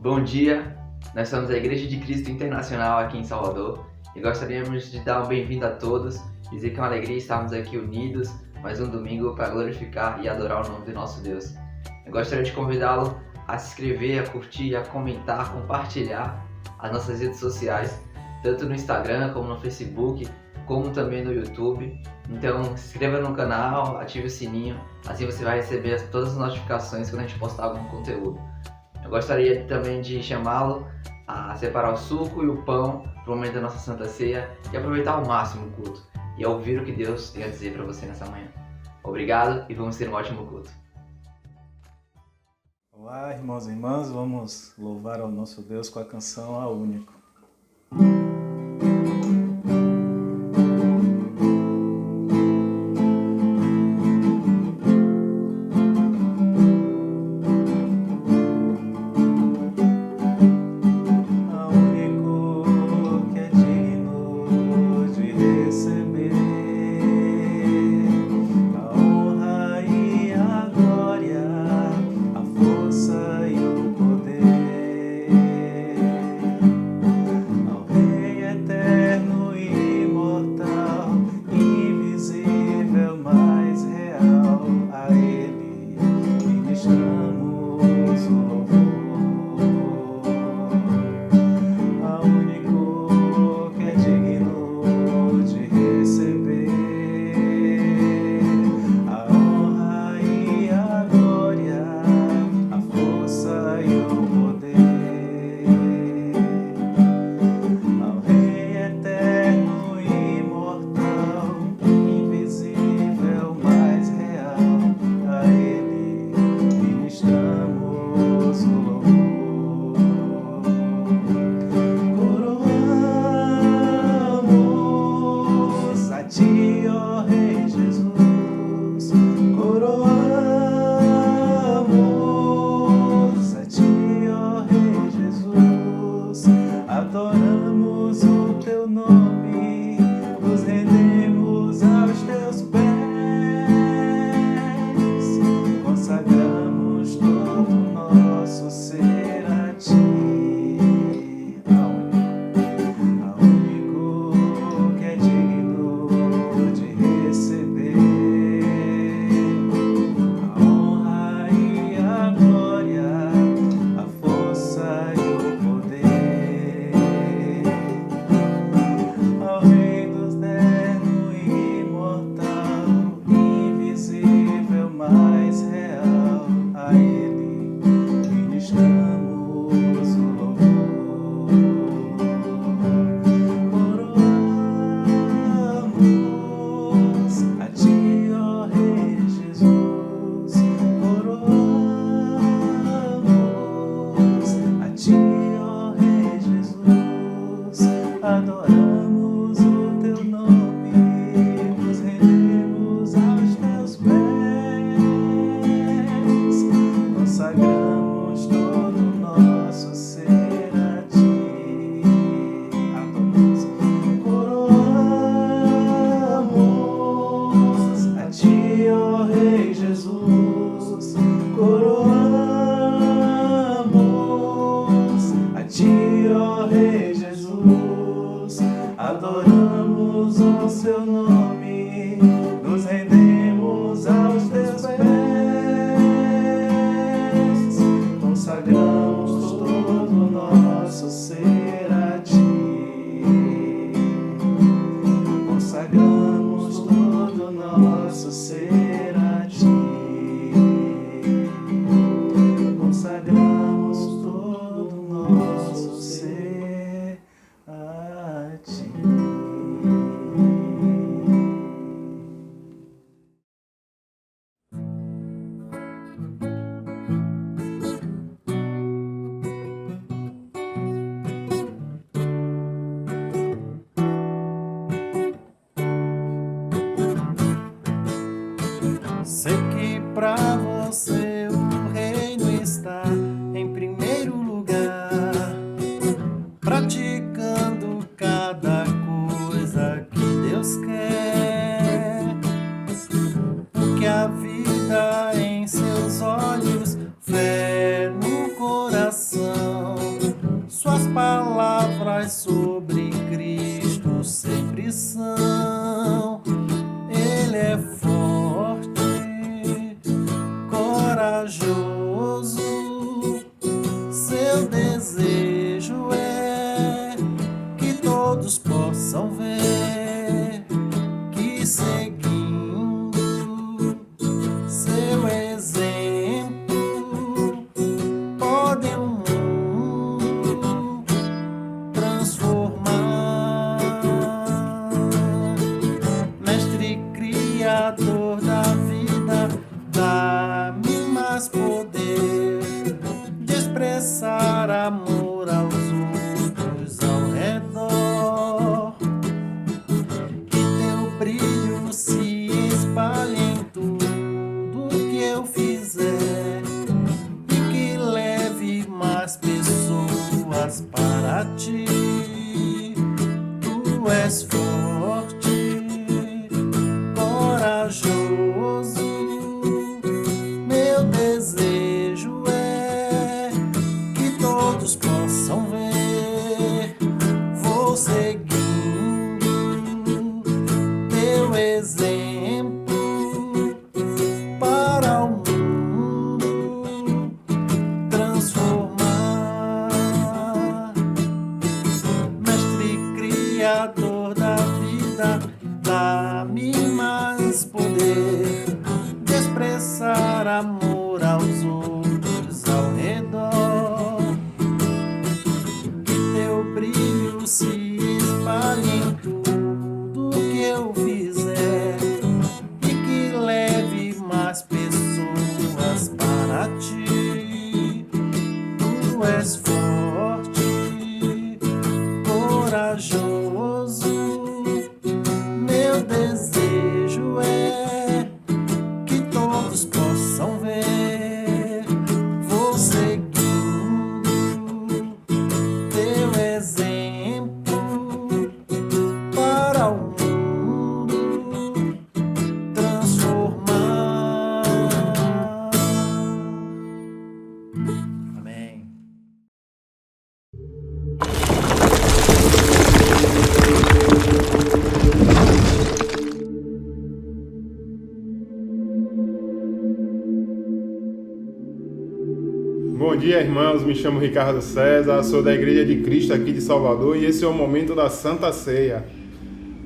Bom dia, nós somos a Igreja de Cristo Internacional aqui em Salvador e gostaríamos de dar um bem-vindo a todos, dizer que é uma alegria estarmos aqui unidos mais um domingo para glorificar e adorar o nome do nosso Deus. Eu gostaria de convidá-lo a se inscrever, a curtir, a comentar, a compartilhar as nossas redes sociais, tanto no Instagram como no Facebook, como também no YouTube. Então se inscreva no canal, ative o sininho, assim você vai receber todas as notificações quando a gente postar algum conteúdo. Eu gostaria também de chamá-lo a separar o suco e o pão para o momento da nossa Santa Ceia e aproveitar ao máximo o culto e ouvir o que Deus tem a dizer para você nessa manhã. Obrigado e vamos ter um ótimo culto. Olá, irmãos e irmãs, vamos louvar ao nosso Deus com a canção A Único. Adoramos o seu nome, nos rendemos aos teus pés, consagramos todo o nosso ser a ti, consagramos todo o nosso ser a ti, consagramos todo o nosso ser a ti. Sei que pra você o reino está em primeiro lugar. desejo é que todos possam ver que seguindo seu exemplo podem o mundo transformar. Mestre Criador da vida, dá-me mais poder de expressar amor aos outros ao redor. Que teu brilho se espalhe em tudo que eu fizer e que leve mais pessoas para ti. Tu és forte, corajoso. Meu desejo é que todos possam ver. Vou seguindo teu exemplo para o mundo transformar. Mestre Criador da vida, dá-me mais poder de expressar amor aos outros ao redor. Que teu brilho se espalhe em tudo que eu fizer e que leve mais pessoas para ti. Tu és forte, corajoso. Meu desejo é que todos possam ver. Vou seguindo teu exemplo para o mundo transformar. Amém. Bom dia, irmãos. Me chamo Ricardo César, sou da Igreja de Cristo aqui de Salvador e esse é o momento da Santa Ceia.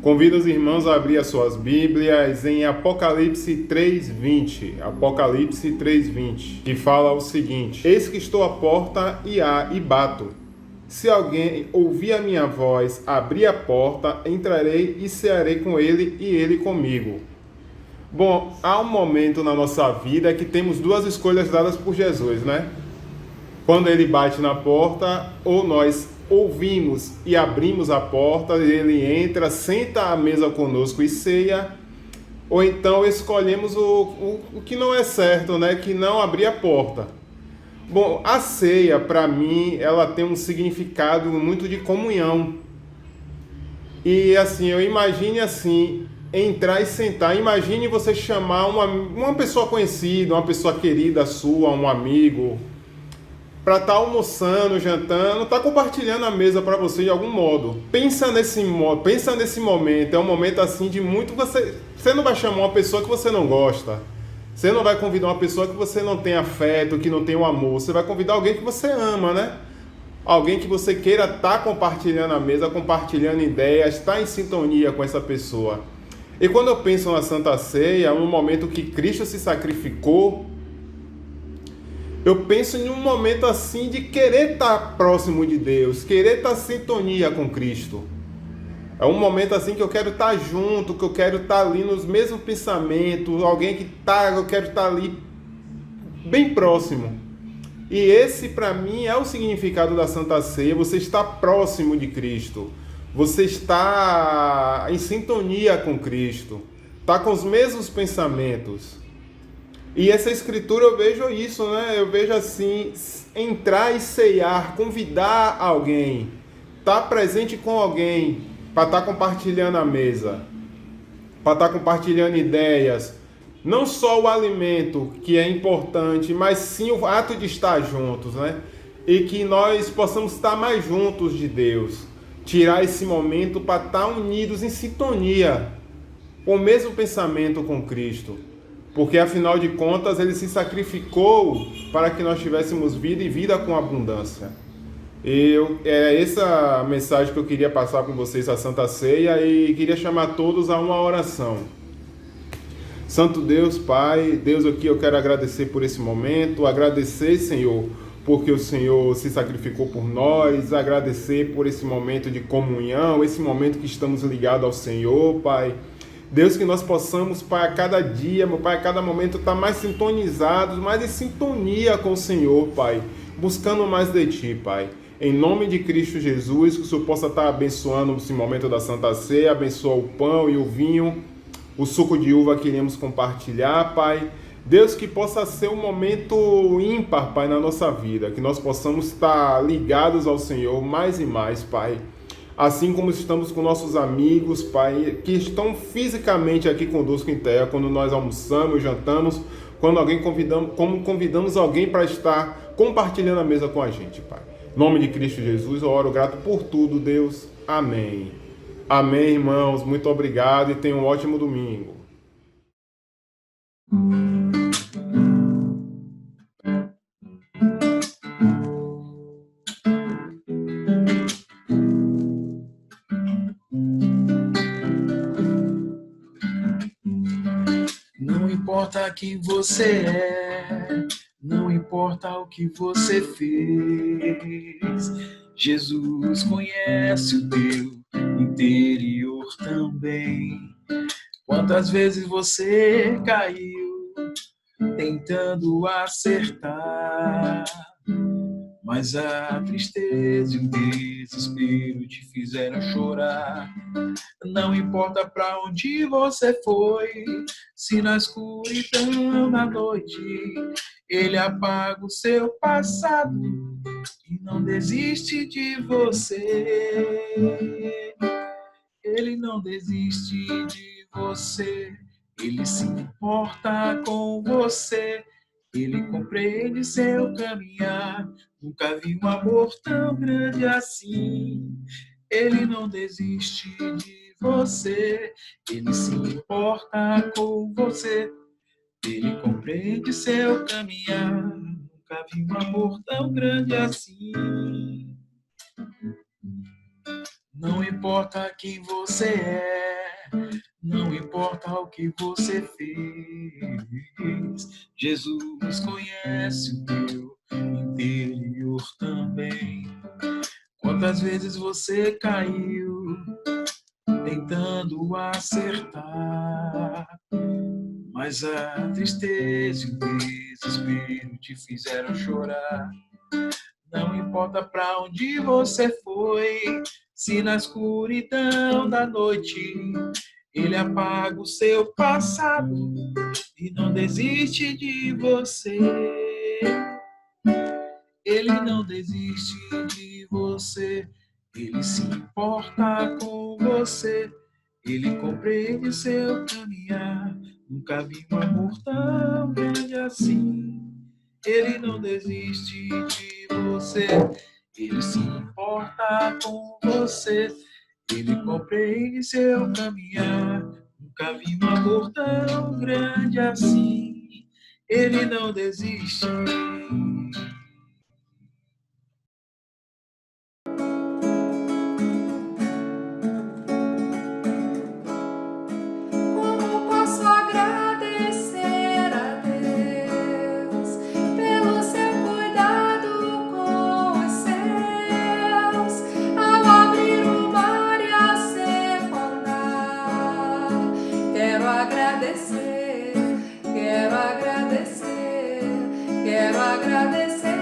Convido os irmãos a abrir as suas Bíblias em Apocalipse 3:20. Apocalipse 3:20, que fala o seguinte: Eis que estou à porta e bato. Se alguém ouvir a minha voz, abrir a porta, entrarei e cearei com ele e ele comigo. Bom, há um momento na nossa vida que temos duas escolhas dadas por Jesus, né? Quando ele bate na porta, ou nós ouvimos e abrimos a porta, ele entra, senta à mesa conosco e ceia, ou então escolhemos o que não é certo, né? Que não abrir a porta. Bom, a ceia, para mim, ela tem um significado muito de comunhão. E assim, eu imagine assim, entrar e sentar. Imagine você chamar uma pessoa conhecida, uma pessoa querida sua, um amigo, para estar almoçando, jantando, estar compartilhando a mesa para você de algum modo. Pensa nesse momento, é um momento assim de muito... Você não vai chamar uma pessoa que você não gosta. Você não vai convidar uma pessoa que você não tem afeto, que não tem o amor. Você vai convidar alguém que você ama, né? Alguém que você queira estar compartilhando a mesa, compartilhando ideias, estar em sintonia com essa pessoa. E quando eu penso na Santa Ceia, no momento que Cristo se sacrificou, eu penso em um momento assim de querer estar próximo de Deus, querer estar em sintonia com Cristo. É um momento assim que eu quero estar junto, que eu quero estar ali nos mesmos pensamentos, alguém que eu quero estar ali bem próximo. E esse para mim é o significado da Santa Ceia, você está próximo de Cristo. Você está em sintonia com Cristo, está com os mesmos pensamentos. E essa escritura eu vejo isso, né? Eu vejo assim, entrar e ceiar, convidar alguém, estar presente com alguém, para estar compartilhando a mesa, para estar compartilhando ideias. Não só o alimento, que é importante, mas sim o ato de estar juntos, né? E que nós possamos estar mais juntos de Deus. Tirar esse momento para estar unidos em sintonia, com o mesmo pensamento com Cristo. Porque, afinal de contas, Ele se sacrificou para que nós tivéssemos vida e vida com abundância. É essa mensagem que eu queria passar com vocês, a Santa Ceia, e queria chamar todos a uma oração. Santo Deus, Pai, Deus, aqui eu quero agradecer por esse momento, agradecer, Senhor, porque o Senhor se sacrificou por nós, agradecer por esse momento de comunhão, esse momento que estamos ligados ao Senhor, Pai. Deus, que nós possamos, Pai, a cada dia, meu Pai, a cada momento estar mais sintonizados, mais em sintonia com o Senhor, Pai, buscando mais de Ti, Pai. Em nome de Cristo Jesus, que o Senhor possa estar abençoando esse momento da Santa Ceia, abençoa o pão e o vinho, o suco de uva que iremos compartilhar, Pai. Deus, que possa ser um momento ímpar, Pai, na nossa vida, que nós possamos estar ligados ao Senhor mais e mais, Pai. Assim como estamos com nossos amigos, Pai, que estão fisicamente aqui conosco em terra, quando nós almoçamos, jantamos, quando convidamos alguém para estar compartilhando a mesa com a gente, Pai. Em nome de Cristo Jesus, eu oro grato por tudo, Deus. Amém. Amém, irmãos. Muito obrigado e tenham um ótimo domingo. Não importa quem você é, não importa o que você fez, Jesus conhece o teu interior também. Quantas vezes você caiu tentando acertar, mas a tristeza e o desespero te fizeram chorar. Não importa pra onde você foi, se na escuridão da noite ele apaga o seu passado e não desiste de você. Ele não desiste de você, ele se importa com você, ele compreende seu caminhar. Nunca vi um amor tão grande assim. Ele não desiste de você, ele se importa com você, ele compreende seu caminhar. Nunca vi um amor tão grande assim. Não importa quem você é, não importa o que você fez, Jesus conhece o teu interior também. Quantas vezes você caiu tentando acertar, mas a tristeza e o desespero te fizeram chorar. Não importa pra onde você foi, se na escuridão da noite ele apaga o seu passado e não desiste de você. Ele não desiste de você, ele se importa com você, ele compreende seu caminhar. Nunca vi um amor tão grande assim. Ele não desiste de você, ele se importa com você, ele compreende seu caminhar. Nunca vi um amor tão grande assim. Ele não desiste. Como posso agradecer a Deus pelo seu cuidado com os seus, ao abrir o mar e a secundar? Quero agradecer, quero agradecer, quero agradecer.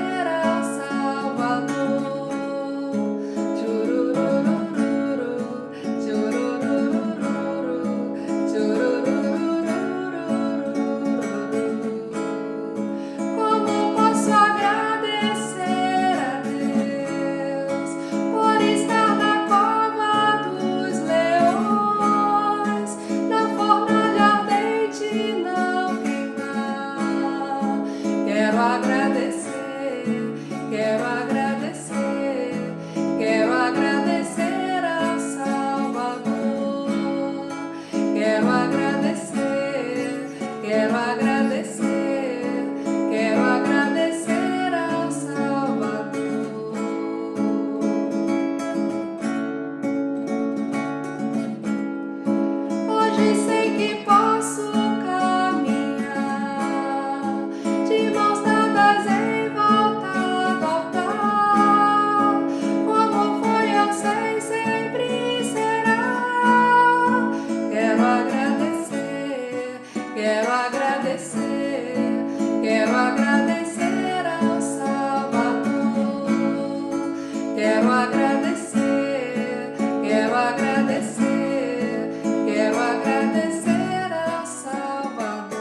agradecer ao Salvador.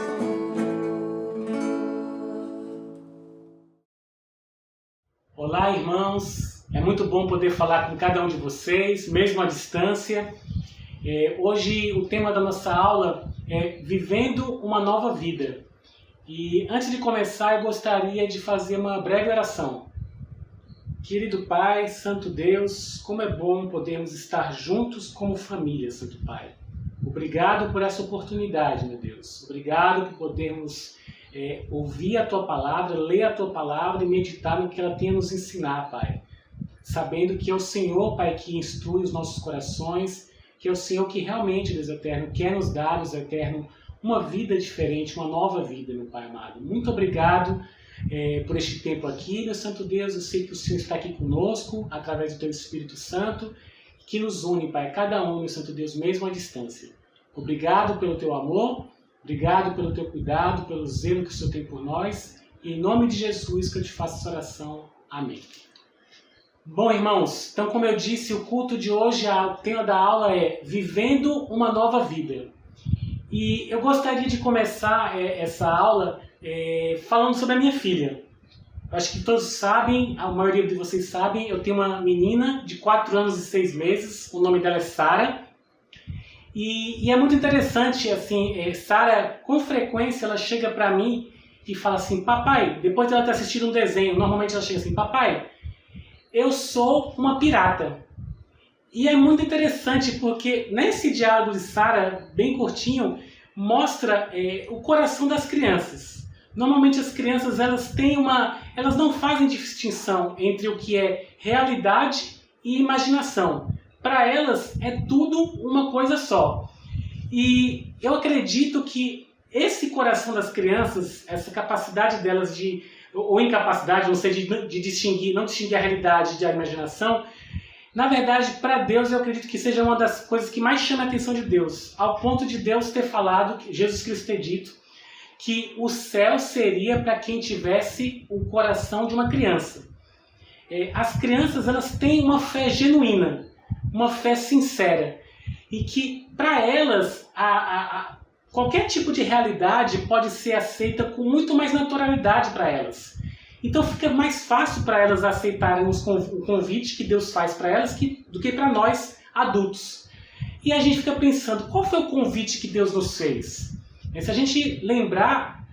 Olá, irmãos. É muito bom poder falar com cada um de vocês, mesmo à distância. Hoje o tema da nossa aula é Vivendo uma Nova Vida. E antes de começar, eu gostaria de fazer uma breve oração. Querido Pai, Santo Deus, como é bom podermos estar juntos como família, Santo Pai. Obrigado por essa oportunidade, meu Deus. Obrigado por podermos ouvir a Tua Palavra, ler a Tua Palavra e meditar no que ela tem a nos ensinar, Pai. Sabendo que é o Senhor, Pai, que instrui os nossos corações, que é o Senhor que realmente, Deus Eterno, quer nos dar, Deus Eterno, uma vida diferente, uma nova vida, meu Pai amado. Muito obrigado por este tempo aqui, meu Santo Deus. Eu sei que o Senhor está aqui conosco, através do Teu Espírito Santo, que nos une, Pai, cada um, meu Santo Deus, mesmo à distância. Obrigado pelo Teu amor, obrigado pelo Teu cuidado, pelo zelo que o Senhor tem por nós. E em nome de Jesus que eu te faço essa oração. Amém. Bom, irmãos, então como eu disse, o culto de hoje, o tema da aula é Vivendo uma Nova Vida. E eu gostaria de começar essa aula falando sobre a minha filha. Acho que todos sabem, a maioria de vocês sabem, eu tenho uma menina de 4 anos e 6 meses, o nome dela é Sara. E é muito interessante, assim, Sara, com frequência, ela chega para mim e fala assim, papai, depois de ela ter assistido um desenho, normalmente ela chega assim, papai, eu sou uma pirata. E é muito interessante porque nesse diálogo de Sara, bem curtinho, mostra o coração das crianças. Normalmente as crianças elas não fazem distinção entre o que é realidade e imaginação. Para elas é tudo uma coisa só. E eu acredito que esse coração das crianças, essa capacidade delas ou incapacidade, não sei, de distinguir, não distinguir a realidade da imaginação, na verdade, para Deus, eu acredito que seja uma das coisas que mais chama a atenção de Deus, ao ponto de Deus ter falado, Jesus Cristo ter dito, que o céu seria para quem tivesse o coração de uma criança. As crianças, elas têm uma fé genuína, uma fé sincera, e que para elas, qualquer tipo de realidade pode ser aceita com muito mais naturalidade para elas. Então fica mais fácil para elas aceitarem o convite que Deus faz para elas do que para nós adultos. E a gente fica pensando, qual foi o convite que Deus nos fez? Se a gente lembrar,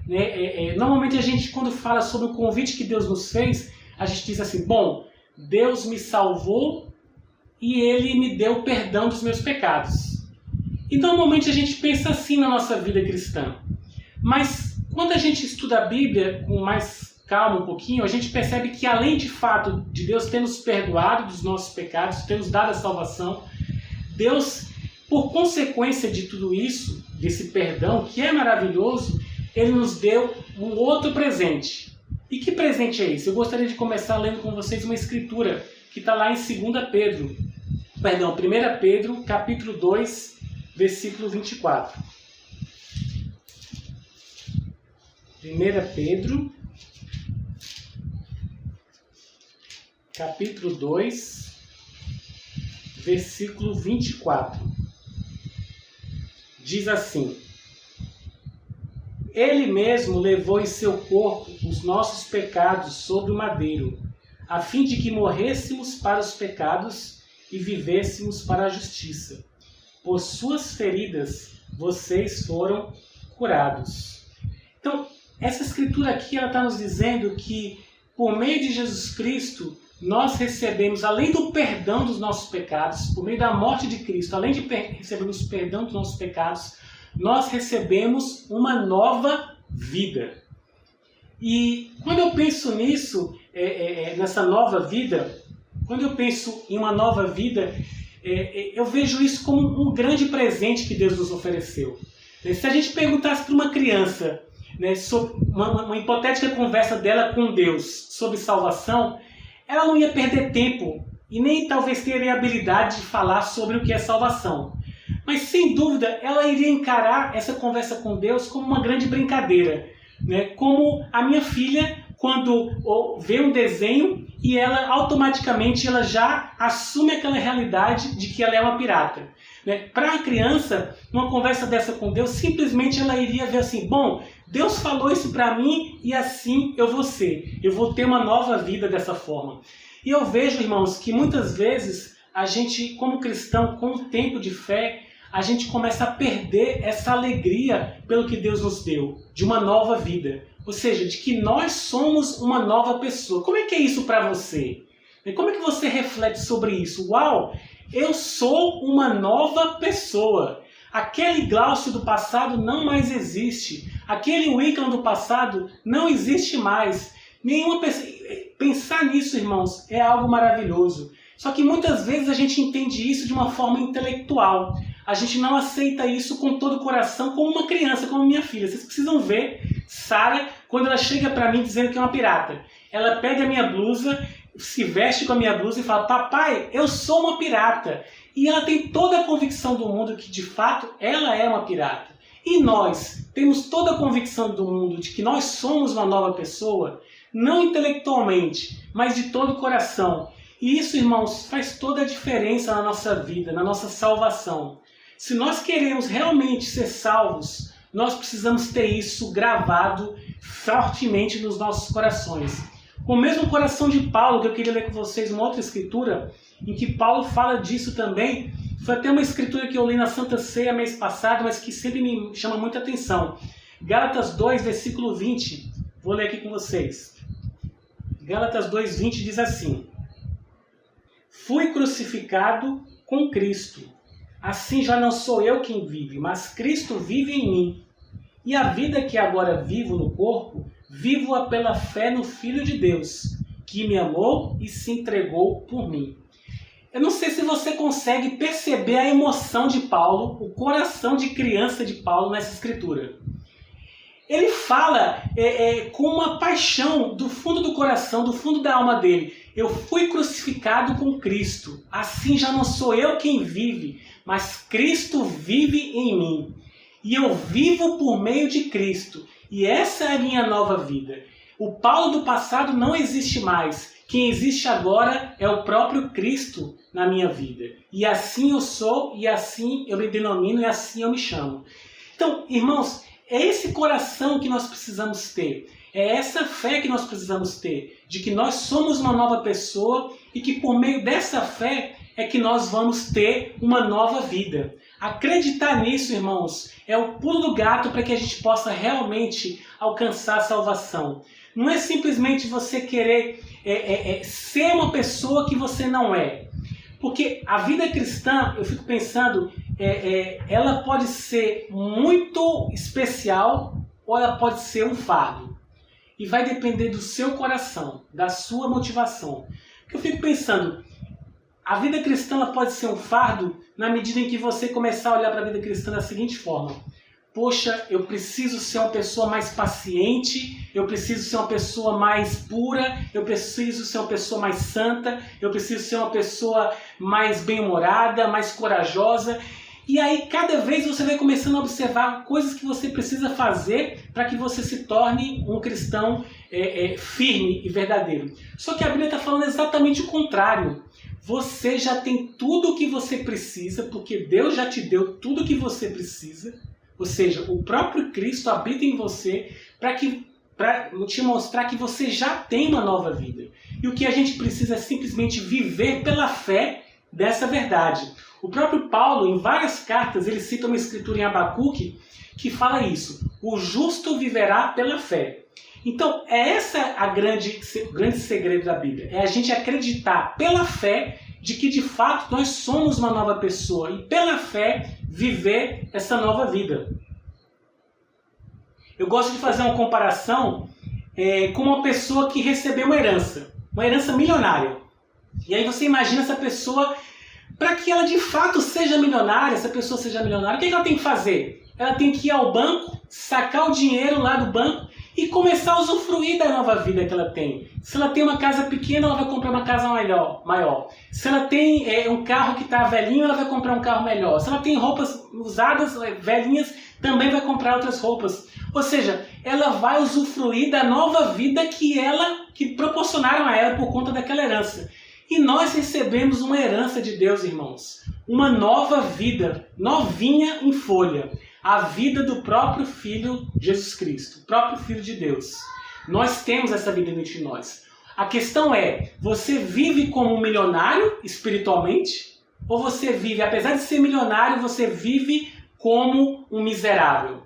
normalmente a gente, quando fala sobre o convite que Deus nos fez, a gente diz assim, bom, Deus me salvou e Ele me deu o perdão dos meus pecados. E normalmente a gente pensa assim na nossa vida cristã. Mas quando a gente estuda a Bíblia com mais calma um pouquinho, a gente percebe que além de fato de Deus ter nos perdoado dos nossos pecados, ter nos dado a salvação, Deus, por consequência de tudo isso, desse perdão que é maravilhoso, Ele nos deu um outro presente. E que presente é esse? Eu gostaria de começar lendo com vocês uma escritura que está lá em 1 Pedro, capítulo 2, versículo 24. 1 Pedro, capítulo 2, versículo 24. Diz assim, Ele mesmo levou em seu corpo os nossos pecados sobre o madeiro, a fim de que morrêssemos para os pecados e vivêssemos para a justiça. Por suas feridas, vocês foram curados. Então, essa escritura aqui está nos dizendo que, por meio de Jesus Cristo, nós recebemos, além do perdão dos nossos pecados, por meio da morte de Cristo, além de recebermos o perdão dos nossos pecados, nós recebemos uma nova vida. E quando eu penso nisso, nessa nova vida, quando eu penso em uma nova vida, eu vejo isso como um grande presente que Deus nos ofereceu. Se a gente perguntasse para uma criança, sobre uma hipotética conversa dela com Deus sobre salvação, ela não ia perder tempo e nem talvez teria a habilidade de falar sobre o que é salvação. Mas, sem dúvida, ela iria encarar essa conversa com Deus como uma grande brincadeira. Como a minha filha, quando vê um desenho e ela automaticamente ela já assume aquela realidade de que ela é uma pirata. Para a criança, uma conversa dessa com Deus, simplesmente ela iria ver assim, bom, Deus falou isso para mim e assim eu vou ser. Eu vou ter uma nova vida dessa forma. E eu vejo, irmãos, que muitas vezes a gente, como cristão, com o tempo de fé, a gente começa a perder essa alegria pelo que Deus nos deu, de uma nova vida. Ou seja, de que nós somos uma nova pessoa. Como é que é isso para você? Como é que você reflete sobre isso? Uau, eu sou uma nova pessoa. Aquele Glaucio do passado não mais existe. Aquele Wiccan do passado não existe mais. Nenhuma pessoa... Pensar nisso, irmãos, é algo maravilhoso. Só que muitas vezes a gente entende isso de uma forma intelectual. A gente não aceita isso com todo o coração, como uma criança, como minha filha. Vocês precisam ver Sara, quando ela chega para mim dizendo que é uma pirata. Ela pega a minha blusa, se veste com a minha blusa e fala, papai, eu sou uma pirata. E ela tem toda a convicção do mundo que, de fato, ela é uma pirata. E nós temos toda a convicção do mundo de que nós somos uma nova pessoa, não intelectualmente, mas de todo o coração. E isso, irmãos, faz toda a diferença na nossa vida, na nossa salvação. Se nós queremos realmente ser salvos, nós precisamos ter isso gravado fortemente nos nossos corações. Com o mesmo coração de Paulo, que eu queria ler com vocês uma outra escritura, em que Paulo fala disso também. Foi até uma escritura que eu li na Santa Ceia mês passado, mas que sempre me chama muita atenção. Gálatas 2, versículo 20. Vou ler aqui com vocês. Gálatas 2, 20 diz assim: fui crucificado com Cristo. Assim já não sou eu quem vive, mas Cristo vive em mim. E a vida que agora vivo no corpo, vivo-a pela fé no Filho de Deus, que me amou e se entregou por mim. Eu não sei se você consegue perceber a emoção de Paulo, o coração de criança de Paulo nessa escritura. Ele fala com uma paixão do fundo do coração, do fundo da alma dele. Eu fui crucificado com Cristo. Assim já não sou eu quem vive, mas Cristo vive em mim. E eu vivo por meio de Cristo. E essa é a minha nova vida. O Paulo do passado não existe mais. Quem existe agora é o próprio Cristo na minha vida. E assim eu sou, e assim eu me denomino, e assim eu me chamo. Então, irmãos, é esse coração que nós precisamos ter. É essa fé que nós precisamos ter. De que nós somos uma nova pessoa e que por meio dessa fé é que nós vamos ter uma nova vida. Acreditar nisso, irmãos, é o pulo do gato para que a gente possa realmente alcançar a salvação. Não é simplesmente você querer ser uma pessoa que você não é. Porque a vida cristã, eu fico pensando, ela pode ser muito especial ou ela pode ser um fardo. E vai depender do seu coração, da sua motivação. Porque eu fico pensando, a vida cristã ela pode ser um fardo na medida em que você começar a olhar para a vida cristã da seguinte forma. Poxa, eu preciso ser uma pessoa mais paciente, eu preciso ser uma pessoa mais pura, eu preciso ser uma pessoa mais santa, eu preciso ser uma pessoa mais bem-humorada, mais corajosa. E aí, cada vez você vai começando a observar coisas que você precisa fazer para que você se torne um cristão firme e verdadeiro. Só que a Bíblia está falando exatamente o contrário. Você já tem tudo o que você precisa, porque Deus já te deu tudo o que você precisa. Ou seja, o próprio Cristo habita em você para te mostrar que você já tem uma nova vida. E o que a gente precisa é simplesmente viver pela fé dessa verdade. O próprio Paulo, em várias cartas, ele cita uma escritura em Abacuque que fala isso. O justo viverá pela fé. Então, essa o grande segredo da Bíblia. É a gente acreditar pela fé de que, de fato, nós somos uma nova pessoa. E pela fé, viver essa nova vida. Eu gosto de fazer uma comparação com uma pessoa que recebeu uma herança milionária. E aí você imagina essa pessoa, para que ela de fato seja milionária, essa pessoa seja milionária, o que ela tem que fazer? Ela tem que ir ao banco, sacar o dinheiro lá do banco e começar a usufruir da nova vida que ela tem. Se ela tem uma casa pequena, ela vai comprar uma casa maior. Se ela tem um carro que está velhinho, ela vai comprar um carro melhor. Se ela tem roupas usadas, velhinhas, também vai comprar outras roupas. Ou seja, ela vai usufruir da nova vida que proporcionaram a ela por conta daquela herança. E nós recebemos uma herança de Deus, irmãos. Uma nova vida, novinha em folha. A vida do próprio Filho Jesus Cristo, o próprio Filho de Deus. Nós temos essa vida dentro de nós. A questão é, você vive como um milionário espiritualmente? Ou você vive, apesar de ser milionário, você vive como um miserável?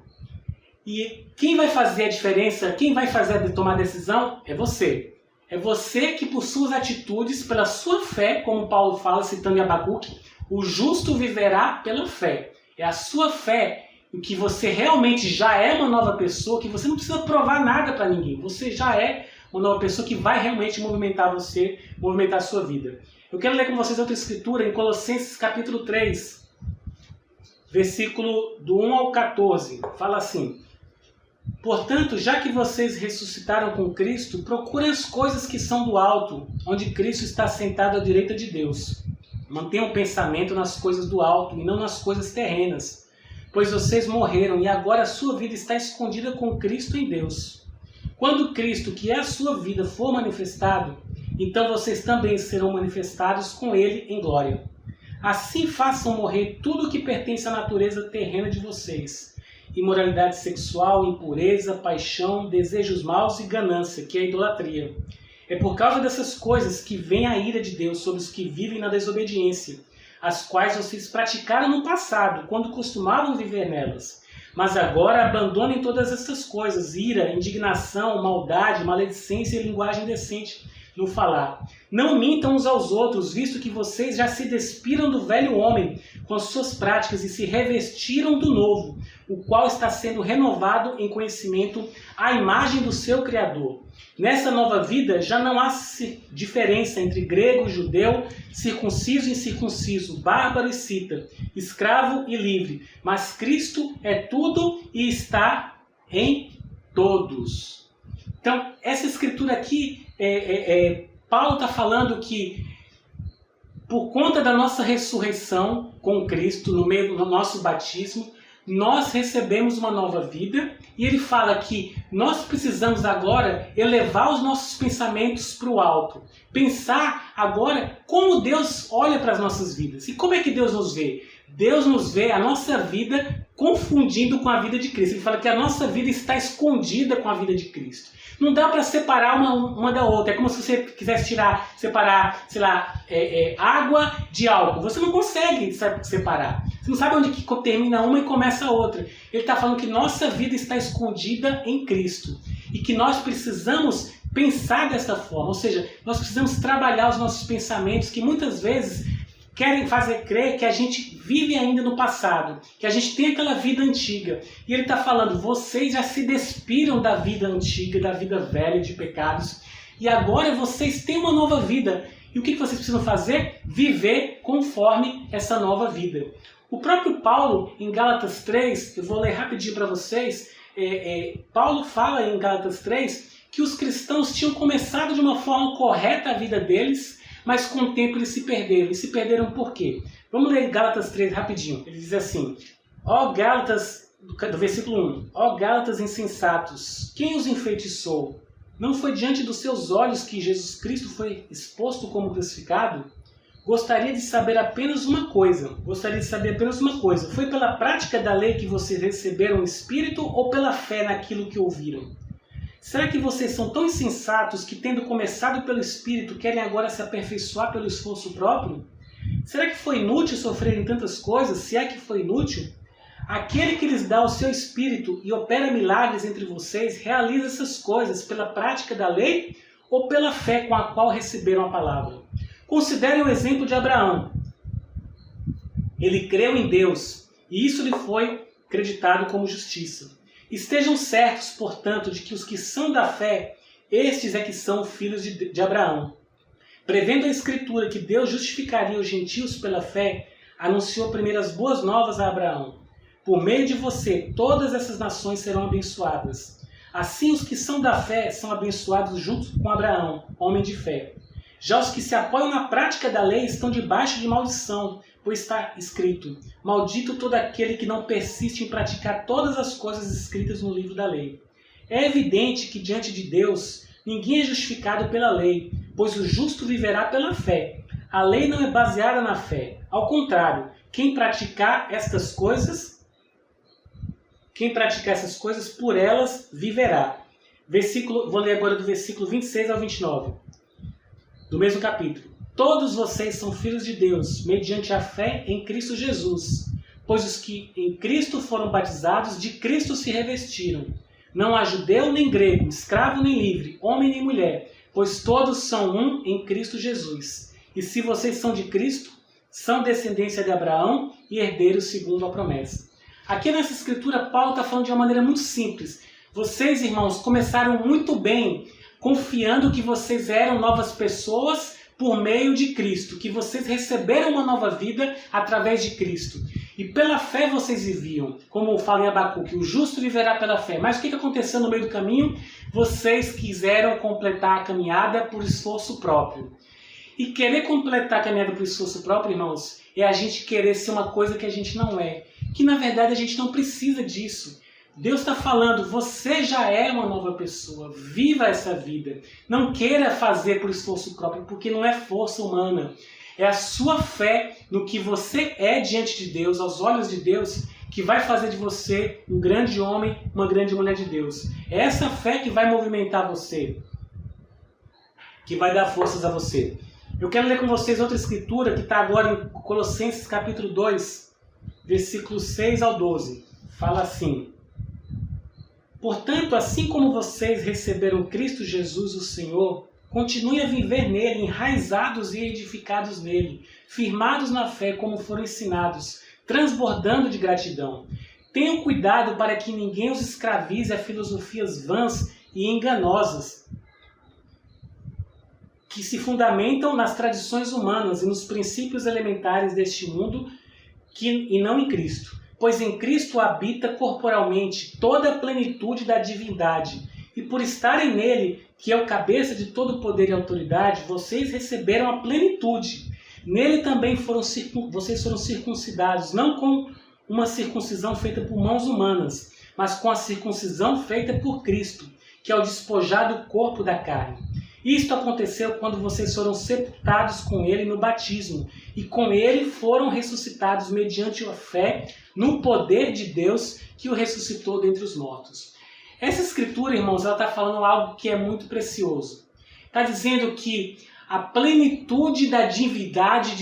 E quem vai fazer a diferença, quem vai tomar a decisão é você. É você que, por suas atitudes, pela sua fé, como Paulo fala, citando em Abacuque, o justo viverá pela fé. É a sua fé em que você realmente já é uma nova pessoa, que você não precisa provar nada para ninguém. Você já é uma nova pessoa que vai realmente movimentar você, movimentar a sua vida. Eu quero ler com vocês outra escritura em Colossenses capítulo 3, versículo do 1 ao 14. Fala assim: portanto, já que vocês ressuscitaram com Cristo, procurem as coisas que são do alto, onde Cristo está sentado à direita de Deus. Mantenham o pensamento nas coisas do alto e não nas coisas terrenas, pois vocês morreram e agora a sua vida está escondida com Cristo em Deus. Quando Cristo, que é a sua vida, for manifestado, então vocês também serão manifestados com Ele em glória. Assim façam morrer tudo o que pertence à natureza terrena de vocês: imoralidade sexual, impureza, paixão, desejos maus e ganância, que é a idolatria. É por causa dessas coisas que vem a ira de Deus sobre os que vivem na desobediência, as quais vocês praticaram no passado, quando costumavam viver nelas. Mas agora abandonem todas essas coisas: ira, indignação, maldade, maledicência e linguagem indecente no falar. Não mintam uns aos outros, visto que vocês já se despiram do velho homem com as suas práticas e se revestiram do novo, o qual está sendo renovado em conhecimento à imagem do seu Criador. Nessa nova vida já não há diferença entre grego e judeu, circunciso e incircunciso, bárbaro e cita, escravo e livre, mas Cristo é tudo e está em todos. Então, essa escritura aqui, Paulo está falando que por conta da nossa ressurreição com Cristo, no meio do nosso batismo, nós recebemos uma nova vida, e ele fala que nós precisamos agora elevar os nossos pensamentos para o alto. Pensar agora como Deus olha para as nossas vidas. E como é que Deus nos vê? Deus nos vê a nossa vida confundindo com a vida de Cristo. Ele fala que a nossa vida está escondida com a vida de Cristo. Não dá para separar uma da outra. É como se você quisesse separar, sei lá, água de álcool. Você não consegue separar. Você não sabe onde que termina uma e começa a outra. Ele está falando que nossa vida está escondida em Cristo. E que nós precisamos pensar dessa forma. Ou seja, nós precisamos trabalhar os nossos pensamentos, que muitas vezes querem fazer crer que a gente vive ainda no passado, que a gente tem aquela vida antiga. E ele está falando, vocês já se despiram da vida antiga, da vida velha de pecados, e agora vocês têm uma nova vida. E o que vocês precisam fazer? Viver conforme essa nova vida. O próprio Paulo, em Gálatas 3, eu vou ler rapidinho para vocês, Paulo fala em Gálatas 3 que os cristãos tinham começado de uma forma correta a vida deles, mas com o tempo eles se perderam. E se perderam por quê? Vamos ler Gálatas 3 rapidinho. Ele diz assim: ó Gálatas, do versículo 1, ó Gálatas insensatos, quem os enfeitiçou? Não foi diante dos seus olhos que Jesus Cristo foi exposto como crucificado? Gostaria de saber apenas uma coisa. Foi pela prática da lei que vocês receberam o Espírito ou pela fé naquilo que ouviram? Será que vocês são tão insensatos que, tendo começado pelo Espírito, querem agora se aperfeiçoar pelo esforço próprio? Será que foi inútil sofrerem tantas coisas, se é que foi inútil? Aquele que lhes dá o seu Espírito e opera milagres entre vocês, realiza essas coisas pela prática da lei ou pela fé com a qual receberam a palavra? Considerem o exemplo de Abraão. Ele creu em Deus e isso lhe foi acreditado como justiça. Estejam certos, portanto, de que os que são da fé, estes é que são filhos de Abraão. Prevendo a Escritura que Deus justificaria os gentios pela fé, anunciou primeiro as boas novas a Abraão. Por meio de você, todas essas nações serão abençoadas. Assim, os que são da fé são abençoados junto com Abraão, homem de fé. Já os que se apoiam na prática da lei estão debaixo de maldição, pois está escrito: maldito todo aquele que não persiste em praticar todas as coisas escritas no livro da lei. É evidente que diante de Deus ninguém é justificado pela lei, pois o justo viverá pela fé. A lei não é baseada na fé. Ao contrário, quem praticar essas coisas, por elas viverá. Vou ler agora do versículo 26 ao 29, do mesmo capítulo. Todos vocês são filhos de Deus, mediante a fé em Cristo Jesus. Pois os que em Cristo foram batizados, de Cristo se revestiram. Não há judeu nem grego, escravo nem livre, homem nem mulher, pois todos são um em Cristo Jesus. E se vocês são de Cristo, são descendência de Abraão e herdeiros segundo a promessa. Aqui nessa escritura, Paulo está falando de uma maneira muito simples. Vocês, irmãos, começaram muito bem, confiando que vocês eram novas pessoas por meio de Cristo, que vocês receberam uma nova vida através de Cristo. E pela fé vocês viviam, como fala em Abacuque, o justo viverá pela fé. Mas o que aconteceu no meio do caminho? Vocês quiseram completar a caminhada por esforço próprio. E querer completar a caminhada por esforço próprio, irmãos, é a gente querer ser uma coisa que a gente não é. Que na verdade a gente não precisa disso. Deus está falando, você já é uma nova pessoa, viva essa vida. Não queira fazer por esforço próprio, porque não é força humana. É a sua fé no que você é diante de Deus, aos olhos de Deus, que vai fazer de você um grande homem, uma grande mulher de Deus. É essa fé que vai movimentar você, que vai dar forças a você. Eu quero ler com vocês outra escritura que está agora em Colossenses capítulo 2, versículos 6 ao 12. Fala assim: portanto, assim como vocês receberam Cristo Jesus, o Senhor, continuem a viver nele, enraizados e edificados nele, firmados na fé como foram ensinados, transbordando de gratidão. Tenham cuidado para que ninguém os escravize a filosofias vãs e enganosas, que se fundamentam nas tradições humanas e nos princípios elementares deste mundo, e não em Cristo. Pois em Cristo habita corporalmente toda a plenitude da divindade, e por estarem nele, que é o cabeça de todo poder e autoridade, vocês receberam a plenitude. Nele também vocês foram circuncidados, não com uma circuncisão feita por mãos humanas, mas com a circuncisão feita por Cristo, que é o despojar do corpo da carne. Isto aconteceu quando vocês foram sepultados com ele no batismo, e com ele foram ressuscitados mediante a fé no poder de Deus que o ressuscitou dentre os mortos. Essa escritura, irmãos, ela está falando algo que é muito precioso. Está dizendo que a plenitude da divindade,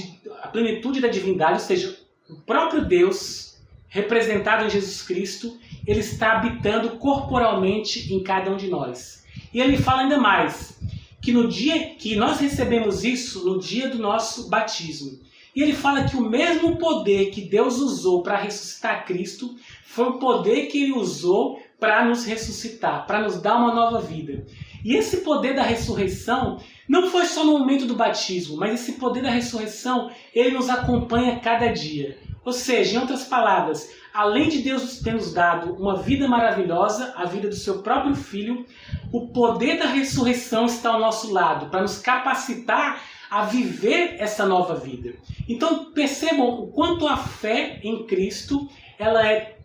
ou seja, o próprio Deus, representado em Jesus Cristo, ele está habitando corporalmente em cada um de nós. E ele fala ainda mais, que no dia que nós recebemos isso, no dia do nosso batismo, e ele fala que o mesmo poder que Deus usou para ressuscitar Cristo, foi o poder que ele usou para nos ressuscitar, para nos dar uma nova vida. E esse poder da ressurreição não foi só no momento do batismo, mas esse poder da ressurreição, ele nos acompanha cada dia. Ou seja, em outras palavras, além de Deus ter nos dado uma vida maravilhosa, a vida do seu próprio Filho, o poder da ressurreição está ao nosso lado, para nos capacitar a viver essa nova vida. Então percebam o quanto a fé em Cristo ela é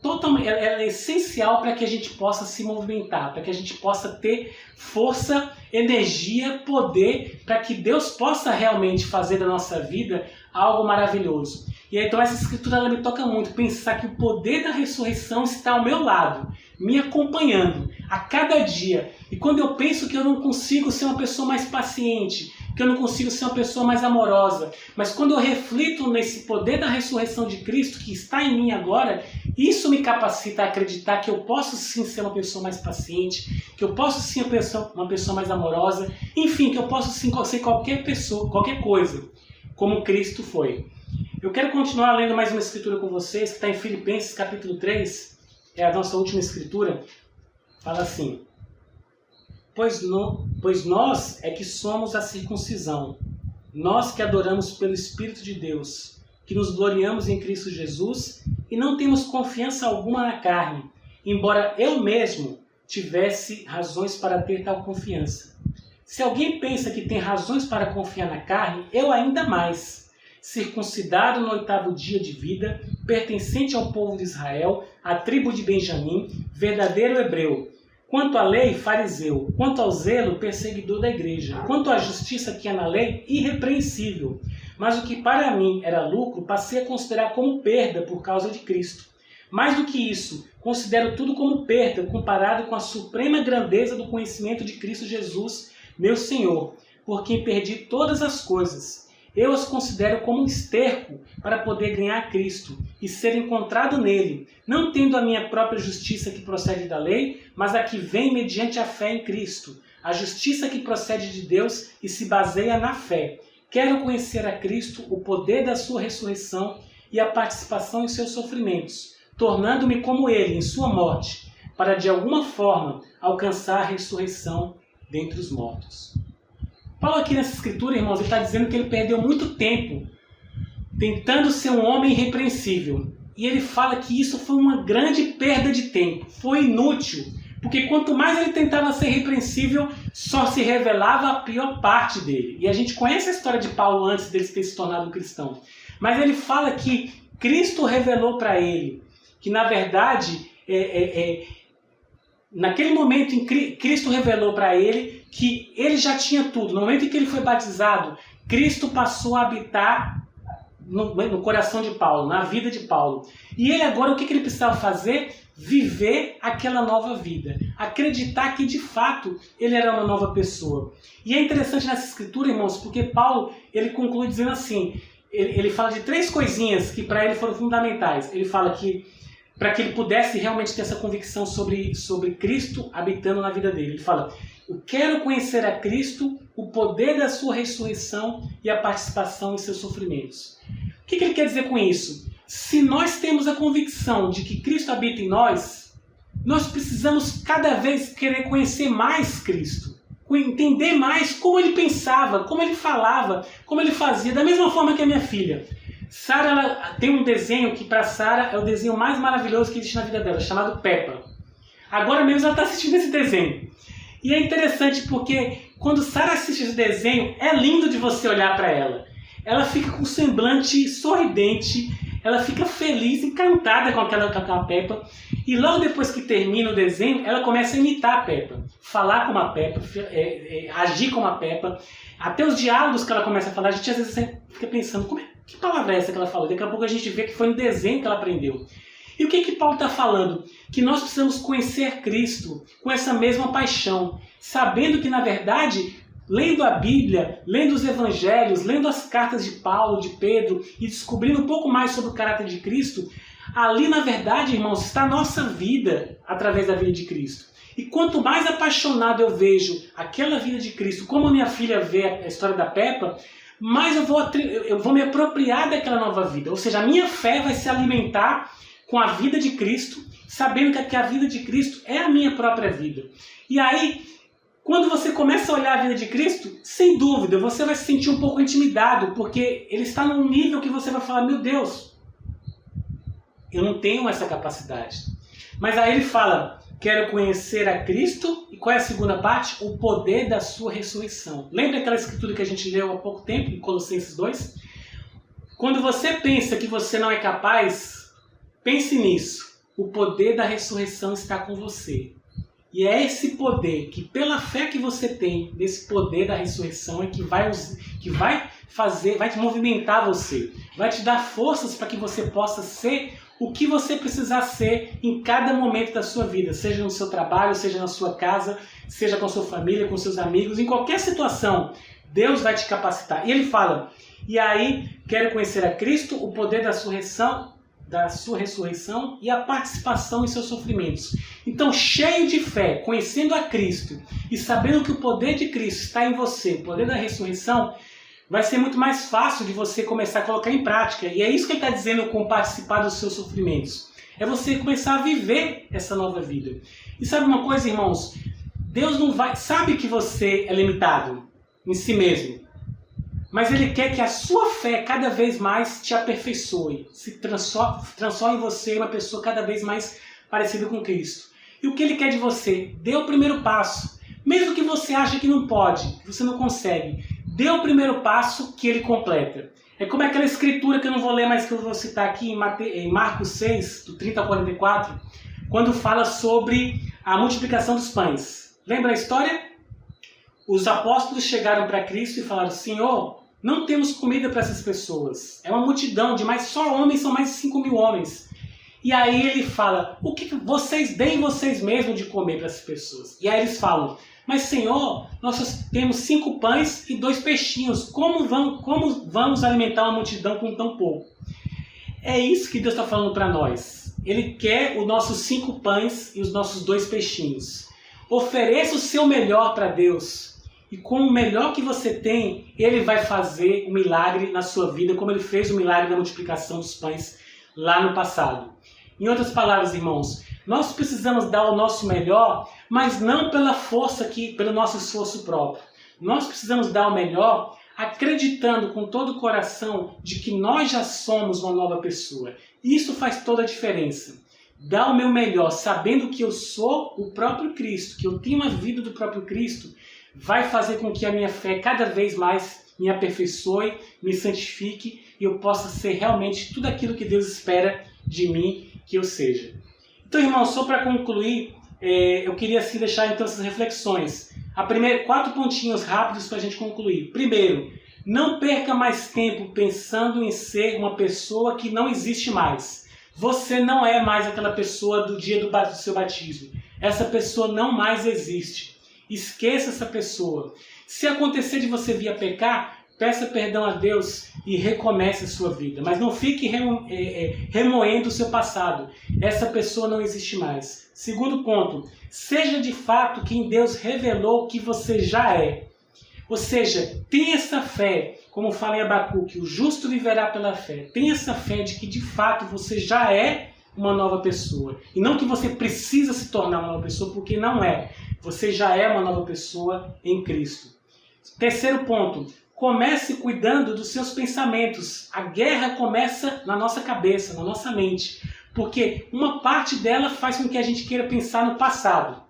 essencial para que a gente possa se movimentar, para que a gente possa ter força, energia, poder, para que Deus possa realmente fazer da nossa vida algo maravilhoso. E aí, então essa escritura ela me toca muito, pensar que o poder da ressurreição está ao meu lado, me acompanhando a cada dia. E quando eu penso que eu não consigo ser uma pessoa mais paciente, que eu não consigo ser uma pessoa mais amorosa, mas quando eu reflito nesse poder da ressurreição de Cristo que está em mim agora, isso me capacita a acreditar que eu posso sim ser uma pessoa mais paciente, que eu posso sim ser uma pessoa mais amorosa, enfim, que eu posso sim ser qualquer pessoa, qualquer coisa, como Cristo foi. Eu quero continuar lendo mais uma escritura com vocês, que está em Filipenses capítulo 3, é a nossa última escritura, fala assim: Pois nós é que somos a circuncisão, nós que adoramos pelo Espírito de Deus, que nos gloriamos em Cristo Jesus e não temos confiança alguma na carne, embora eu mesmo tivesse razões para ter tal confiança. Se alguém pensa que tem razões para confiar na carne, eu ainda mais. Circuncidado no 8º dia de vida, pertencente ao povo de Israel, à tribo de Benjamim, verdadeiro hebreu. Quanto à lei, fariseu. Quanto ao zelo, perseguidor da igreja. Quanto à justiça que há na lei, irrepreensível. Mas o que para mim era lucro, passei a considerar como perda por causa de Cristo. Mais do que isso, considero tudo como perda comparado com a suprema grandeza do conhecimento de Cristo Jesus, meu Senhor, por quem perdi todas as coisas. Eu as considero como um esterco para poder ganhar Cristo e ser encontrado nele, não tendo a minha própria justiça que procede da lei, mas a que vem mediante a fé em Cristo, a justiça que procede de Deus e se baseia na fé. Quero conhecer a Cristo, o poder da sua ressurreição e a participação em seus sofrimentos, tornando-me como ele em sua morte, para de alguma forma alcançar a ressurreição dentre os mortos. Paulo aqui nessa escritura, irmãos, ele está dizendo que ele perdeu muito tempo tentando ser um homem irrepreensível. E ele fala que isso foi uma grande perda de tempo, foi inútil, porque quanto mais ele tentava ser irrepreensível, só se revelava a pior parte dele. E a gente conhece a história de Paulo antes dele ter se tornado um cristão. Mas ele fala que Cristo revelou para ele que, na verdade, naquele momento em Cristo revelou para ele que ele já tinha tudo. No momento em que ele foi batizado, Cristo passou a habitar no coração de Paulo, na vida de Paulo. E ele agora, o que ele precisava fazer? Viver aquela nova vida. Acreditar que, de fato, ele era uma nova pessoa. E é interessante nessa escritura, irmãos, porque Paulo, ele conclui dizendo assim, ele fala de 3 coisinhas que para ele foram fundamentais. Ele fala que para que ele pudesse realmente ter essa convicção sobre Cristo habitando na vida dele. Ele fala: eu quero conhecer a Cristo, o poder da sua ressurreição e a participação em seus sofrimentos. O que ele quer dizer com isso? Se nós temos a convicção de que Cristo habita em nós, nós precisamos cada vez querer conhecer mais Cristo. Entender mais como ele pensava, como ele falava, como ele fazia. Da mesma forma que a minha filha. Sara, ela tem um desenho que para Sara é o desenho mais maravilhoso que existe na vida dela, chamado Peppa. Agora mesmo ela está assistindo esse desenho. E é interessante porque quando Sara assiste esse desenho, é lindo de você olhar para ela. Ela fica com um semblante sorridente, ela fica feliz, encantada com a Peppa. E logo depois que termina o desenho, ela começa a imitar a Peppa. Falar como a Peppa, agir como a Peppa. Até os diálogos que ela começa a falar, a gente às vezes fica pensando, que palavra é essa que ela falou? Daqui a pouco a gente vê que foi no desenho que ela aprendeu. E o que Paulo está falando? Que nós precisamos conhecer Cristo com essa mesma paixão, sabendo que, na verdade, lendo a Bíblia, lendo os Evangelhos, lendo as cartas de Paulo, de Pedro, e descobrindo um pouco mais sobre o caráter de Cristo, ali, na verdade, irmãos, está a nossa vida através da vida de Cristo. E quanto mais apaixonado eu vejo aquela vida de Cristo, como a minha filha vê a história da Peppa, mais eu vou me apropriar daquela nova vida. Ou seja, a minha fé vai se alimentar com a vida de Cristo, sabendo que a vida de Cristo é a minha própria vida. E aí, quando você começa a olhar a vida de Cristo, sem dúvida, você vai se sentir um pouco intimidado, porque ele está num nível que você vai falar, meu Deus, eu não tenho essa capacidade. Mas aí ele fala, quero conhecer a Cristo, e qual é a segunda parte? O poder da sua ressurreição. Lembra aquela escritura que a gente leu há pouco tempo, em Colossenses 2? Quando você pensa que você não é capaz, pense nisso. O poder da ressurreição está com você. E é esse poder que, pela fé que você tem, desse poder da ressurreição, é que vai te movimentar você. Vai te dar forças para que você possa ser o que você precisar ser em cada momento da sua vida. Seja no seu trabalho, seja na sua casa, seja com a sua família, com seus amigos. Em qualquer situação, Deus vai te capacitar. E ele fala, e aí, quero conhecer a Cristo, o poder da sua ressurreição e a participação em seus sofrimentos. Então, cheio de fé, conhecendo a Cristo e sabendo que o poder de Cristo está em você, o poder da ressurreição, vai ser muito mais fácil de você começar a colocar em prática. E é isso que ele está dizendo com participar dos seus sofrimentos. É você começar a viver essa nova vida. E sabe uma coisa, irmãos? Deus sabe que você é limitado em si mesmo. Mas Ele quer que a sua fé cada vez mais te aperfeiçoe, se transforme em você uma pessoa cada vez mais parecida com Cristo. E o que Ele quer de você? Dê o primeiro passo. Mesmo que você ache que não pode, que você não consegue, dê o primeiro passo que Ele completa. É como aquela escritura que eu não vou ler, mas que eu vou citar aqui em Marcos 6, do 30 ao 44, quando fala sobre a multiplicação dos pães. Lembra a história? Os apóstolos chegaram para Cristo e falaram: Senhor, não temos comida para essas pessoas. É uma multidão de só homens, são mais de 5.000 homens. E aí ele fala: o que vocês deem vocês mesmos de comer para essas pessoas? E aí eles falam: mas Senhor, nós temos 5 pães e 2 peixinhos. Como vamos alimentar uma multidão com tão pouco? É isso que Deus está falando para nós. Ele quer os nossos 5 pães e os nossos 2 peixinhos. Ofereça o seu melhor para Deus. E com o melhor que você tem, Ele vai fazer um milagre na sua vida, como Ele fez o milagre da multiplicação dos pães lá no passado. Em outras palavras, irmãos, nós precisamos dar o nosso melhor, mas não pela força pelo nosso esforço próprio. Nós precisamos dar o melhor acreditando com todo o coração de que nós já somos uma nova pessoa. Isso faz toda a diferença. Dar o meu melhor, sabendo que eu sou o próprio Cristo, que eu tenho a vida do próprio Cristo, vai fazer com que a minha fé cada vez mais me aperfeiçoe, me santifique e eu possa ser realmente tudo aquilo que Deus espera de mim que eu seja. Então, irmãos, só para concluir, eu queria assim deixar então essas reflexões. 4 pontinhos rápidos para a gente concluir. Primeiro, não perca mais tempo pensando em ser uma pessoa que não existe mais. Você não é mais aquela pessoa do dia do seu batismo. Essa pessoa não mais existe. Esqueça essa pessoa. Se acontecer de você vir a pecar, peça perdão a Deus e recomece a sua vida. Mas não fique remoendo o seu passado. Essa pessoa não existe mais. Segundo ponto, seja de fato quem Deus revelou que você já é. Ou seja, tenha essa fé, como fala em Abacuque, o justo viverá pela fé. Tenha essa fé de que de fato você já é uma nova pessoa. E não que você precisa se tornar uma nova pessoa, porque não é. Você já é uma nova pessoa em Cristo. Terceiro ponto, comece cuidando dos seus pensamentos. A guerra começa na nossa cabeça, na nossa mente. Porque uma parte dela faz com que a gente queira pensar no passado.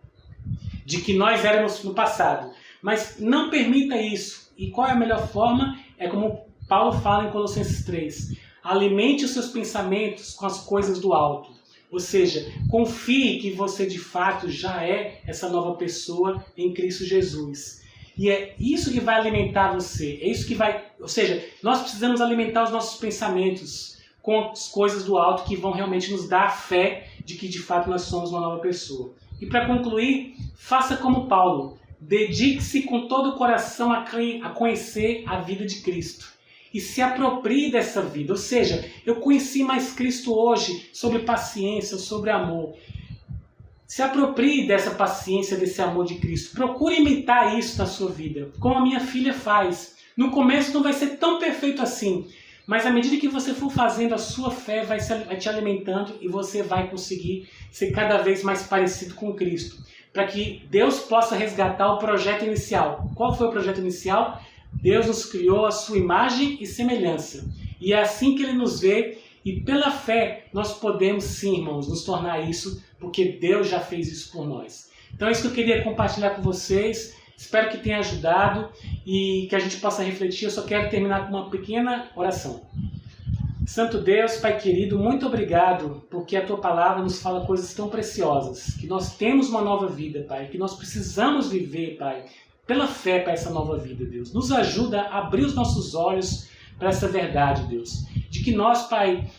De que nós éramos no passado. Mas não permita isso. E qual é a melhor forma? É como Paulo fala em Colossenses 3. Alimente os seus pensamentos com as coisas do alto. Ou seja, confie que você de fato já é essa nova pessoa em Cristo Jesus. E é isso que vai alimentar você. É isso que vai... Ou seja, nós precisamos alimentar os nossos pensamentos com as coisas do alto que vão realmente nos dar a fé de que de fato nós somos uma nova pessoa. E para concluir, faça como Paulo. Dedique-se com todo o coração a conhecer a vida de Cristo. E se aproprie dessa vida. Ou seja, eu conheci mais Cristo hoje sobre paciência, sobre amor. Se aproprie dessa paciência, desse amor de Cristo. Procure imitar isso na sua vida, como a minha filha faz. No começo não vai ser tão perfeito assim, mas à medida que você for fazendo, a sua fé vai te alimentando e você vai conseguir ser cada vez mais parecido com Cristo. Para que Deus possa resgatar o projeto inicial. Qual foi o projeto inicial? Deus nos criou a sua imagem e semelhança. E é assim que Ele nos vê. E pela fé nós podemos sim, irmãos, nos tornar isso, porque Deus já fez isso por nós. Então é isso que eu queria compartilhar com vocês. Espero que tenha ajudado e que a gente possa refletir. Eu só quero terminar com uma pequena oração. Santo Deus, Pai querido, muito obrigado, porque a Tua Palavra nos fala coisas tão preciosas, que nós temos uma nova vida, Pai, que nós precisamos viver, Pai, pela fé para essa nova vida, Deus. Nos ajuda a abrir os nossos olhos para essa verdade, Deus. De que nós, Pai,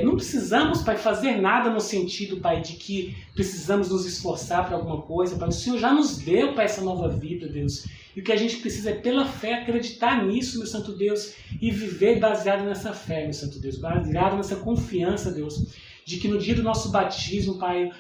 não precisamos, Pai, fazer nada no sentido, Pai, de que precisamos nos esforçar para alguma coisa, Pai. O Senhor já nos deu, Pai, essa nova vida, Deus. E o que a gente precisa é, pela fé, acreditar nisso, meu Santo Deus, e viver baseado nessa fé, meu Santo Deus. Baseado nessa confiança, Deus, de que no dia do nosso batismo, Pai,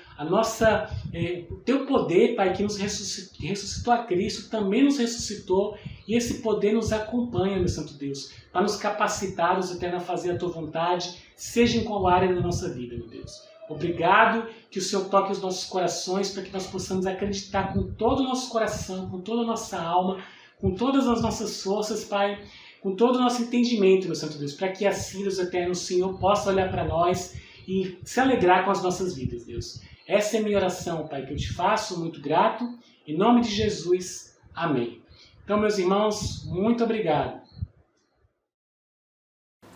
o Teu poder, Pai, que nos ressuscitou a Cristo, também nos ressuscitou, e esse poder nos acompanha, meu Santo Deus, para nos capacitar, até a fazer a Tua vontade, seja em qual área da nossa vida, meu Deus. Obrigado, que o Senhor toque os nossos corações, para que nós possamos acreditar com todo o nosso coração, com toda a nossa alma, com todas as nossas forças, Pai, com todo o nosso entendimento, meu Santo Deus, para que assim, Deus eterno, o Senhor possa olhar para nós e se alegrar com as nossas vidas, Deus. Essa é a minha oração, Pai, que eu te faço, muito grato. Em nome de Jesus, amém. Então, meus irmãos, muito obrigado.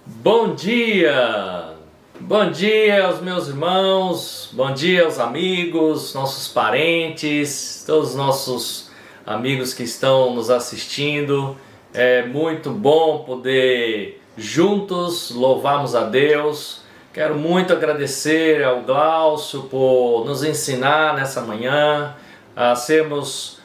Bom dia! Bom dia aos meus irmãos, bom dia aos amigos, nossos parentes, todos os nossos amigos que estão nos assistindo. É muito bom poder juntos louvarmos a Deus. Quero muito agradecer ao Glaucio por nos ensinar nessa manhã a sermos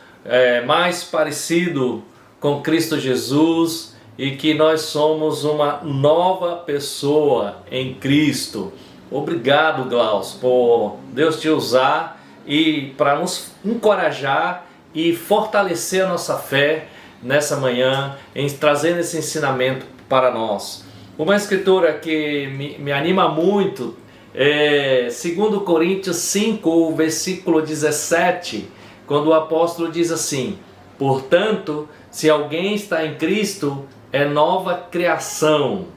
mais parecidos com Cristo Jesus e que nós somos uma nova pessoa em Cristo. Obrigado, Glaucio, por Deus te usar e para nos encorajar e fortalecer a nossa fé nessa manhã, em trazer esse ensinamento para nós. Uma escritura que me anima muito é 2 Coríntios 5, versículo 17, quando o apóstolo diz assim: portanto, se alguém está em Cristo, é nova criação.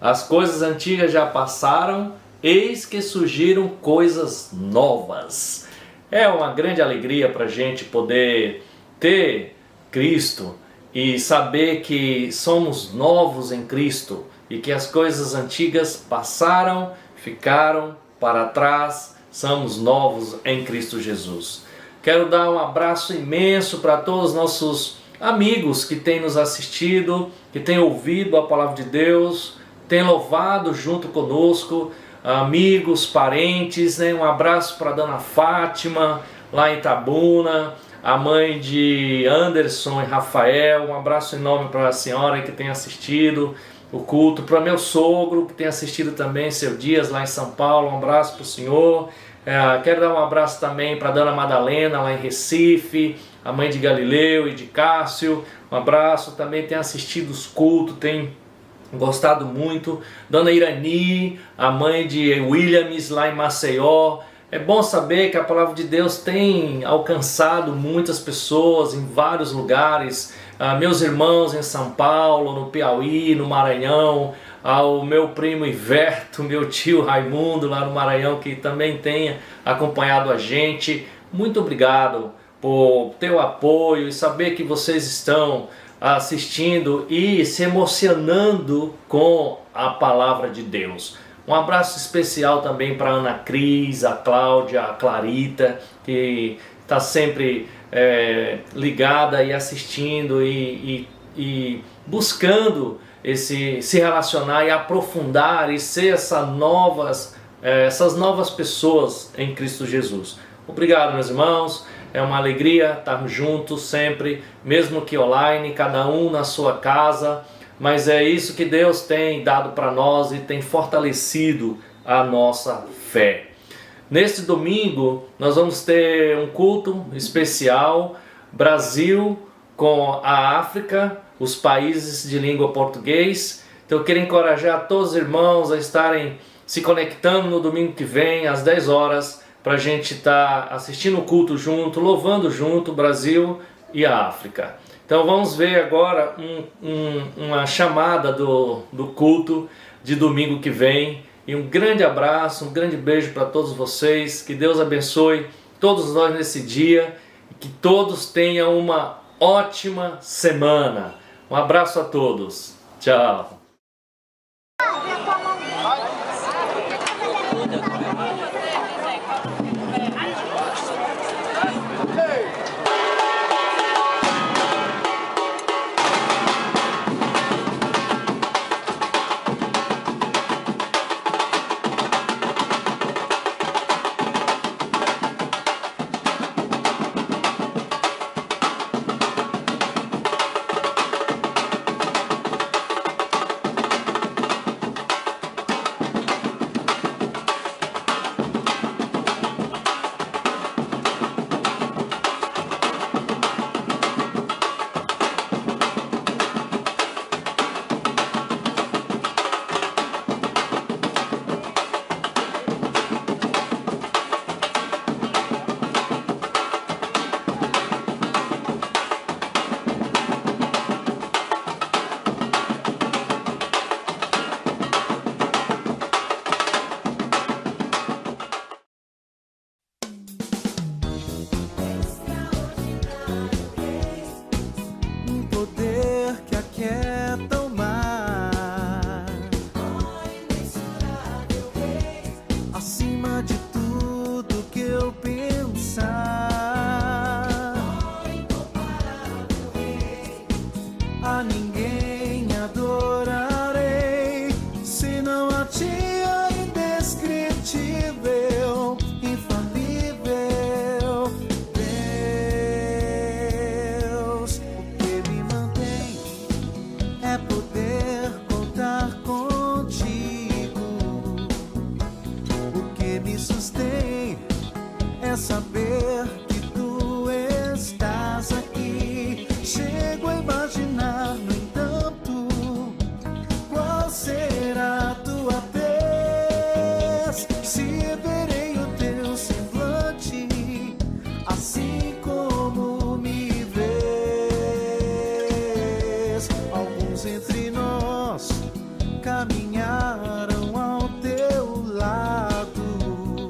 As coisas antigas já passaram, eis que surgiram coisas novas. É uma grande alegria para a gente poder ter Cristo e saber que somos novos em Cristo e que as coisas antigas passaram, ficaram para trás, somos novos em Cristo Jesus. Quero dar um abraço imenso para todos os nossos amigos que têm nos assistido, que têm ouvido a palavra de Deus, têm louvado junto conosco, amigos, parentes, né? Um abraço para a Dona Fátima, lá em Itabuna, a mãe de Anderson e Rafael, um abraço enorme para a senhora que tem assistido o culto, para meu sogro que tem assistido também, seu Dias, lá em São Paulo, um abraço para o senhor. Quero dar um abraço também para a Dona Madalena, lá em Recife, a mãe de Galileu e de Cássio, um abraço, também tem assistido os cultos, tem gostado muito. Dona Irani, a mãe de Williams, lá em Maceió. É bom saber que a palavra de Deus tem alcançado muitas pessoas em vários lugares. Meus irmãos em São Paulo, no Piauí, no Maranhão, ao meu primo Iverto, meu tio Raimundo lá no Maranhão, que também tem acompanhado a gente. Muito obrigado por ter o apoio e saber que vocês estão assistindo e se emocionando com a palavra de Deus. Um abraço especial também para a Ana Cris, a Cláudia, a Clarita, que está sempre ligada e assistindo e buscando se relacionar e aprofundar e ser essas novas pessoas em Cristo Jesus. Obrigado, meus irmãos. É uma alegria estarmos juntos sempre, mesmo que online, cada um na sua casa. Mas é isso que Deus tem dado para nós e tem fortalecido a nossa fé. Neste domingo, nós vamos ter um culto especial, Brasil com a África, os países de língua português. Então eu quero encorajar todos os irmãos a estarem se conectando no domingo que vem, às 10 horas, para a gente estar assistindo o culto junto, louvando junto o Brasil e a África. Então vamos ver agora uma chamada do culto de domingo que vem. E um grande abraço, um grande beijo para todos vocês. Que Deus abençoe todos nós nesse dia. E que todos tenham uma ótima semana. Um abraço a todos. Tchau. é saber que tu estás aqui. Chego a imaginar, no entanto, qual será a tua vez, se verei o teu semblante, assim como me vês. Alguns entre nós caminharam ao teu lado,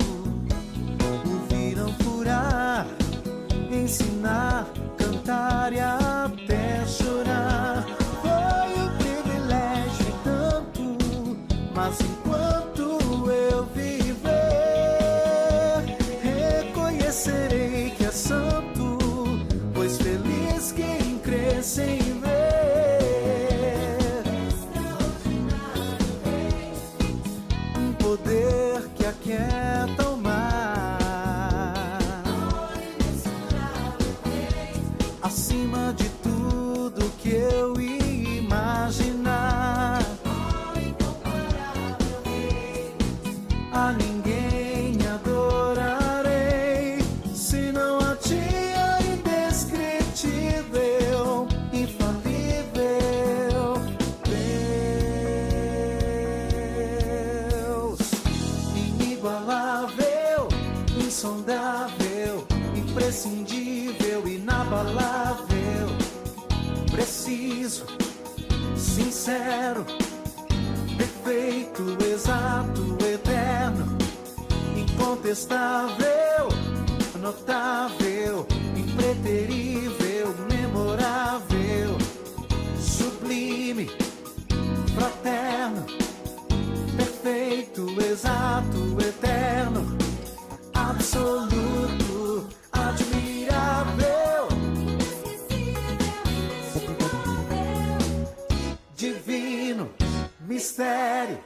ouviram curar, ensinar, cantar e até chorar. Foi um privilégio e tanto, mas enquanto eu viver, reconhecerei que é santo, pois feliz quem cresce em ver um poder que aquieta o mar, acima de tudo que eu imaginar. A ninguém adorarei, senão a ti, a indescritível, infalível Deus. Inigualável, insondável, imprescindível, inabalável, preciso, sincero, perfeito, exato, eterno, incontestável, notável, impreterível, memorável, sublime, fraterno, perfeito, exato, eterno, absoluto, admirável, divino, mistério,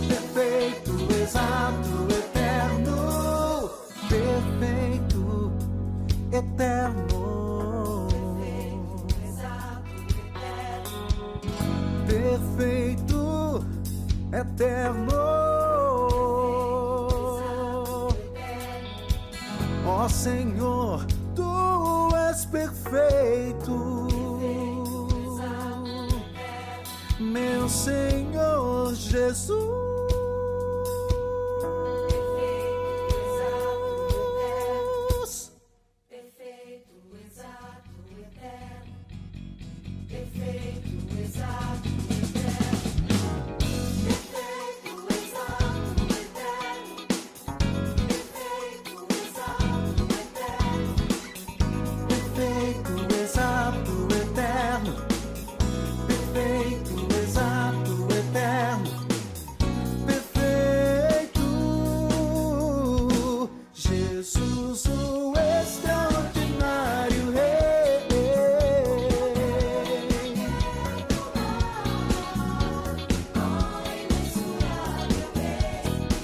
perfeito, exato, eterno, perfeito, eterno, perfeito, eterno. Ó Senhor, tu és perfeito, meu Senhor Jesus. Perfeito, exato, eterno. Perfeito, exato, eterno. Perfeito, exato, eterno. Perfeito, exato, eterno. Perfeito, exato, eterno. Perfeito, exato, eterno. Perfeito, Jesus, o extraordinário Rei.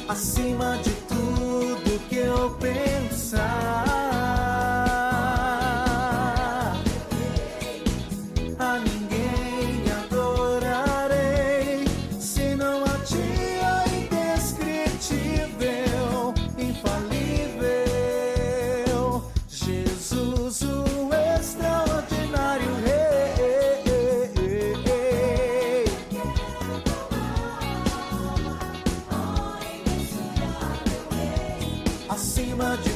Acima de tudo que eu pensar, a ninguém adorarei, senão a ti, a indescritível, infalível, Jesus, o extraordinário Rei. Acima de